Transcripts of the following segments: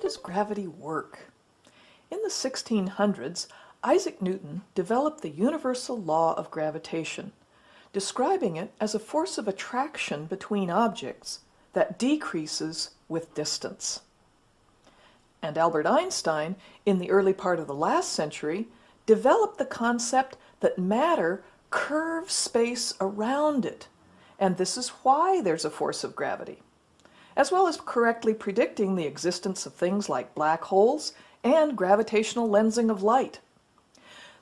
does gravity work? In the 1600s, Isaac Newton developed the universal law of gravitation, describing it as a force of attraction between objects that decreases with distance. And Albert Einstein, in the early part of the last century, developed the concept that matter curves space around it, and this is why there's a force of gravity, as well as correctly predicting the existence of things like black holes and gravitational lensing of light.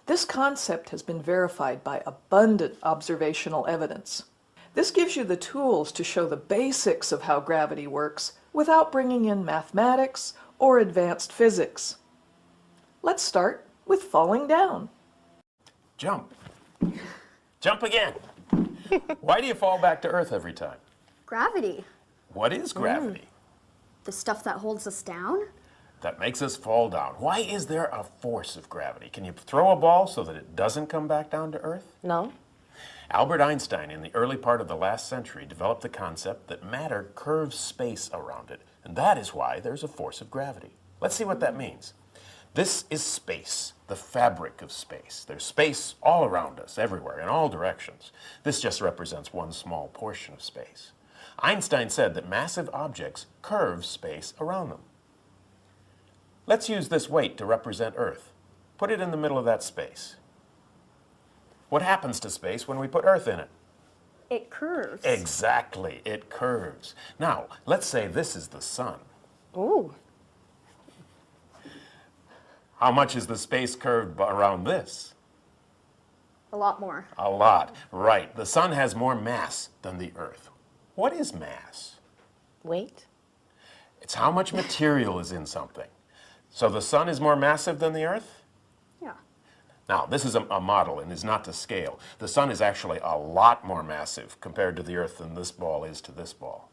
This concept has been verified by abundant observational evidence. This gives you the tools to show the basics of how gravity works without bringing in mathematics or advanced physics. Let's start with falling down. Jump. Jump again. Why do you fall back to Earth every time? Gravity. What is gravity? The stuff that holds us down? That makes us fall down. Why is there a force of gravity? Can you throw a ball so that it doesn't come back down to Earth? No. Albert Einstein, in the early part of the last century, developed the concept that matter curves space around it, and that is why there's a force of gravity. Let's see what that means. This is space, the fabric of space. There's space all around us, everywhere, in all directions. This just represents one small portion of space. Einstein said that massive objects curve space around them. Let's use this weight to represent Earth. Put it in the middle of that space. What happens to space when we put Earth in it? It curves. Exactly, it curves. Now, let's say this is the sun. Ooh. How much is the space curved around this? A lot more. A lot, right. The sun has more mass than the Earth. What is mass? Weight? It's how much material is in something. So the sun is more massive than the Earth? Yeah. Now, this is a model and is not to scale. The sun is actually a lot more massive compared to the Earth than this ball is to this ball.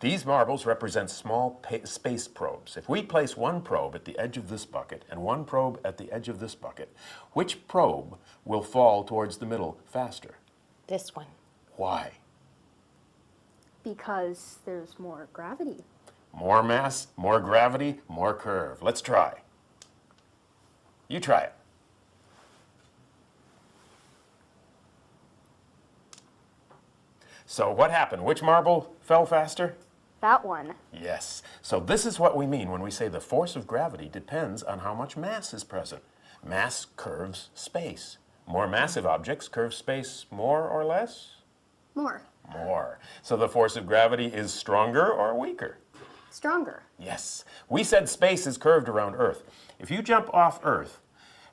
These marbles represent small space probes. If we place one probe at the edge of this bucket and one probe at the edge of this bucket, which probe will fall towards the middle faster? This one. Why? Because there's more gravity. More mass, more gravity, more curve. Let's try. You try it. So what happened? Which marble fell faster? That one. Yes. So this is what we mean when we say the force of gravity depends on how much mass is present. Mass curves space. More massive objects curve space more or less? More. More. So the force of gravity is stronger or weaker? Stronger. Yes. We said space is curved around Earth. If you jump off Earth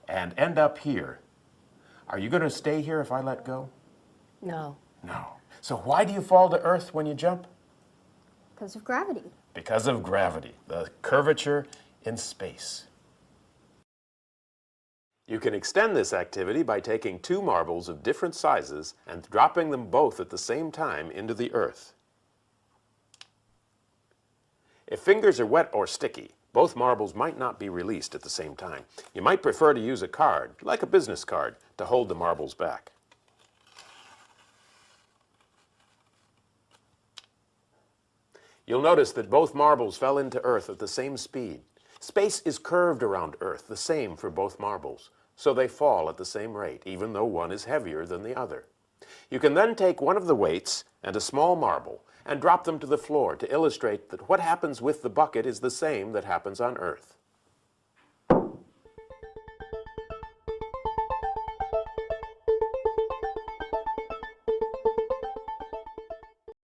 and end up here, are you going to stay here if I let go? No. No. So why do you fall to Earth when you jump? Because of gravity. Because of gravity, the curvature in space. You can extend this activity by taking two marbles of different sizes and dropping them both at the same time into the Earth. If fingers are wet or sticky, both marbles might not be released at the same time. You might prefer to use a card, like a business card, to hold the marbles back. You'll notice that both marbles fell into Earth at the same speed. Space is curved around Earth, the same for both marbles, so they fall at the same rate, even though one is heavier than the other. You can then take one of the weights and a small marble and drop them to the floor to illustrate that what happens with the bucket is the same that happens on Earth.